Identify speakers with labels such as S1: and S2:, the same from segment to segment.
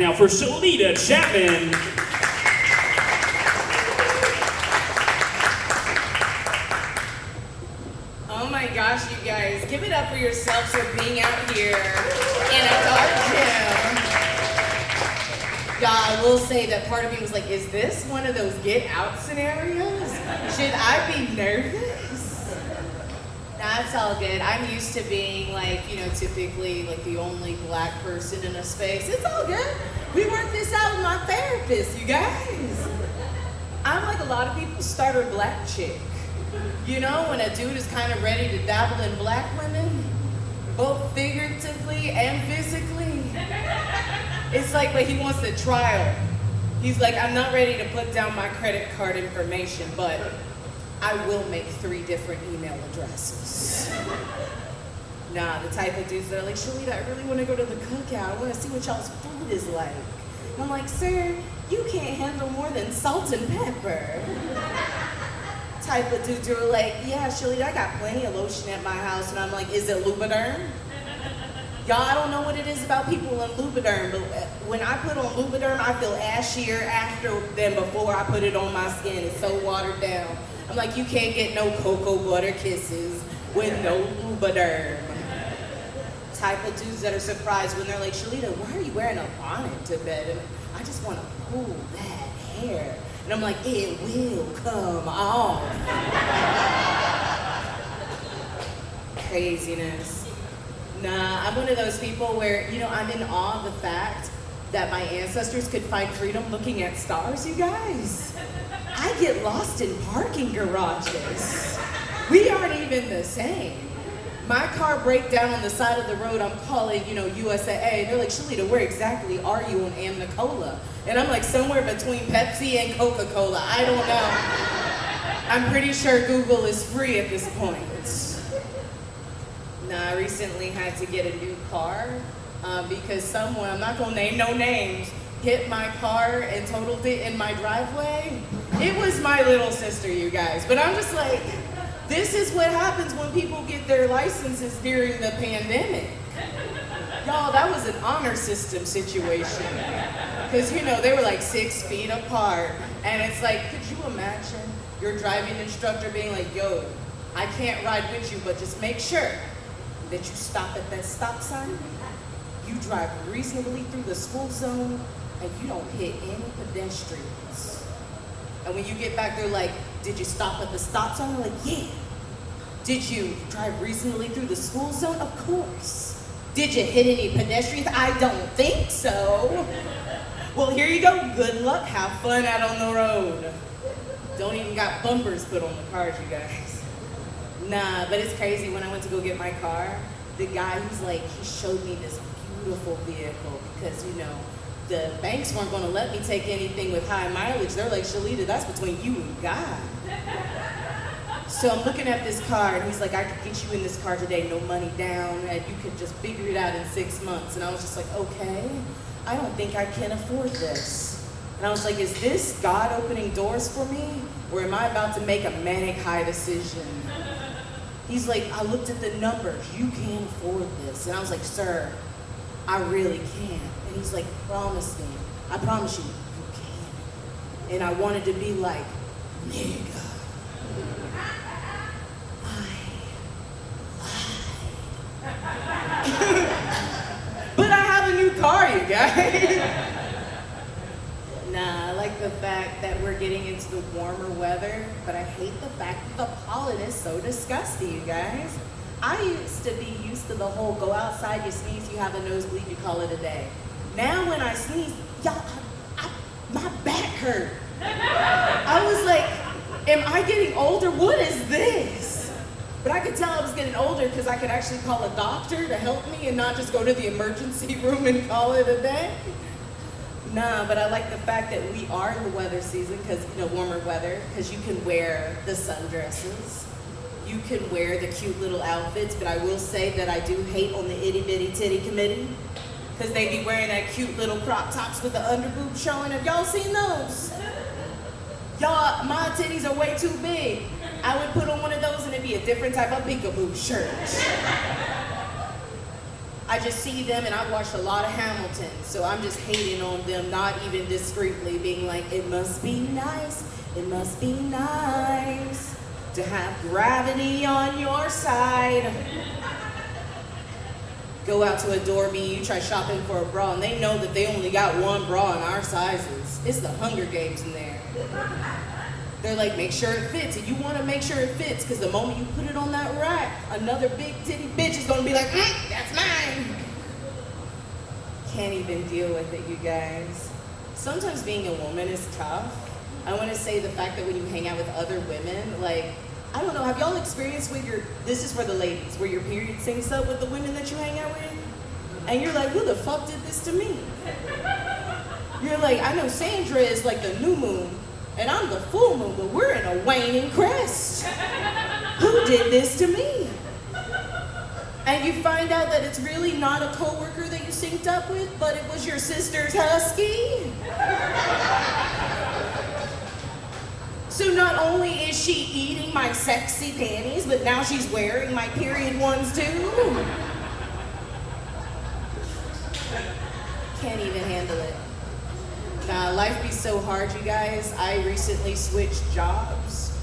S1: Now for Shalita Chapman.
S2: Oh my gosh, you guys. Give it up for yourselves for being out here in a dark gym. Yeah, I will say that part of me was like, is this one of those get out scenarios? Should I be nervous? Nah, it's all good. I'm used to being like, typically like the only black person in a space. It's all good. We worked this out with my therapist, you guys. I'm like a lot of people, starter black chick. When a dude is kind of ready to dabble in black women, both figuratively and physically. It's like, but he wants the trial. He's like, I'm not ready to put down my credit card information, but I will make 3 different email addresses. Nah, the type of dudes that are like, Shalita, I really want to go to the cookout. I want to see what y'all's food is like. And I'm like, sir, you can't handle more than salt and pepper. Type of dudes who are like, yeah, Shalita, I got plenty of lotion at my house. And I'm like, is it Lubriderm? Y'all, I don't know what it is about people in Lubriderm, but when I put on Lubriderm, I feel ashier after than before I put it on my skin. It's so watered down. I'm like, you can't get no cocoa butter kisses with no Lubriderm. Type of dudes that are surprised when they're like, Shalita, why are you wearing a bonnet to bed? And I just want to pull that hair. And I'm like, it will come off. Craziness. Nah, I'm one of those people where, I'm in awe of the fact that my ancestors could find freedom looking at stars, you guys. I get lost in parking garages. We aren't even the same. My car break down on the side of the road, I'm calling, USAA. They're like, Shalita, where exactly are you on Amnicola? And I'm like, somewhere between Pepsi and Coca-Cola. I don't know. I'm pretty sure Google is free at this point. Nah, I recently had to get a new car because someone, I'm not gonna name no names, hit my car and totaled it in my driveway. It was my little sister, you guys. But I'm just like, this is what happens when people get their licenses during the pandemic. Y'all, that was an honor system situation. Because, they were like 6 feet apart. And it's like, could you imagine your driving instructor being like, yo, I can't ride with you, but just make sure that you stop at that stop sign, you drive reasonably through the school zone, and you don't hit any pedestrians. And when you get back, they're like, did you stop at the stop sign? I'm like, yeah. Did you drive reasonably through the school zone? Of course. Did you hit any pedestrians? I don't think so. Well, here you go. Good luck. Have fun out on the road. Don't even got bumpers put on the cars, you guys. Nah, but it's crazy. When I went to go get my car, the guy, he showed me this beautiful vehicle because, the banks weren't going to let me take anything with high mileage. They're like, Shalita, that's between you and God. So I'm looking at this car, and he's like, I could get you in this car today, no money down, and you could just figure it out in 6 months. And I was just like, okay, I don't think I can afford this. And I was like, is this God opening doors for me, or am I about to make a manic high decision? He's like, I looked at the numbers, you can't afford this. And I was like, sir, I really can't. And he's like, promise me. I promise you, you can. And I wanted to be like, nigga, I lied. But I have a new car, you guys. Nah, I like the fact that we're getting into the warmer weather, but I hate the fact that the pollen is so disgusting, you guys. I used to be used to the whole go outside, you sneeze, you have a nosebleed, you call it a day. Now when I sneeze, y'all, my back hurt. I was like, am I getting older? What is this? But I could tell I was getting older because I could actually call a doctor to help me and not just go to the emergency room and call it a day. Nah, but I like the fact that we are in the weather season because, warmer weather, because you can wear the sundresses. You can wear the cute little outfits, but I will say that I do hate on the itty bitty titty committee because they be wearing that cute little crop tops with the underboob showing. Have y'all seen those? Y'all, my titties are way too big. I would put on one of those and it'd be a different type of peekaboo shirt. I just see them, and I've watched a lot of Hamilton, so I'm just hating on them, not even discreetly, being like, it must be nice to have gravity on your side. Go out to Adore Me, you try shopping for a bra, and they know that they only got one bra in our sizes. It's the Hunger Games in there. They're like, make sure it fits, and you want to make sure it fits, because the moment you put it on that rack, another big titty bitch is going to be like, that's mine. Can't even deal with it, you guys. Sometimes being a woman is tough. I want to say the fact that when you hang out with other women, like, I don't know, have y'all experienced with this is for the ladies, where your period syncs up with the women that you hang out with? And you're like, who the fuck did this to me? You're like, I know Sandra is like the new moon, and I'm the full moon, but we're in a waning crest. Who did this to me? And you find out that it's really not a coworker that you synced up with, but it was your sister's husky. So not only is she eating my sexy panties, but now she's wearing my period ones too. Can't even handle it. Nah, life be so hard, you guys. I recently switched jobs.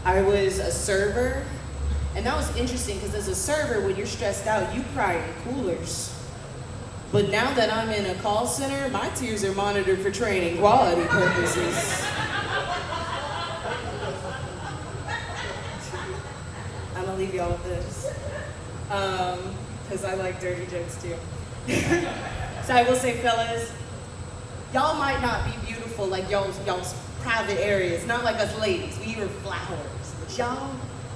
S2: I was a server, and that was interesting because as a server, when you're stressed out, you cry in coolers. But now that I'm in a call center, my tears are monitored for training quality purposes. I'm gonna leave y'all with this, because I like dirty jokes too. So I will say, fellas, y'all might not be beautiful like y'all's private areas, not like us ladies. We are flowers, but y'all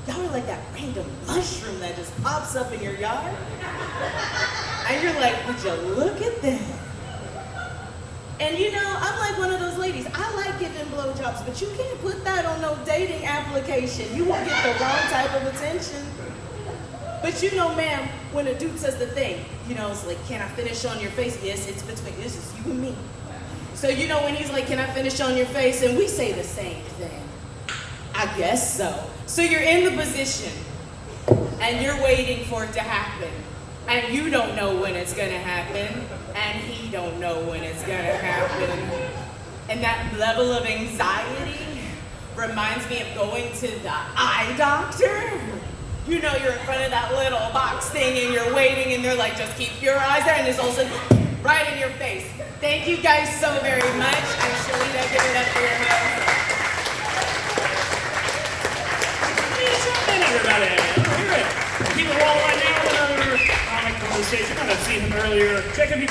S2: are like that random mushroom that just pops up in your yard, and you're like, would you look at that? And you know, I'm like one of those ladies. I like giving blowjobs, but you can't put that on no dating application. You won't get the wrong type of attention. But you know, ma'am, when a dude says the thing, you know, it's like, can I finish on your face? Yes, it's between, this is you and me. So you know, when he's like, can I finish on your face? And we say the same thing. I guess so. So you're in the position, and you're waiting for it to happen. And you don't know when it's gonna happen, and he don't know when it's gonna happen. And that level of anxiety reminds me of going to the eye doctor. You know, you're in front of that little box thing and you're waiting, and they're like, just keep your eyes there, and it's also right in your face. Thank you guys so very much. I'm Shalita, give it up for your host.
S1: Everybody, hear it. Keep it rolling right now with another comic from the stage. You're gonna see him earlier. Check if you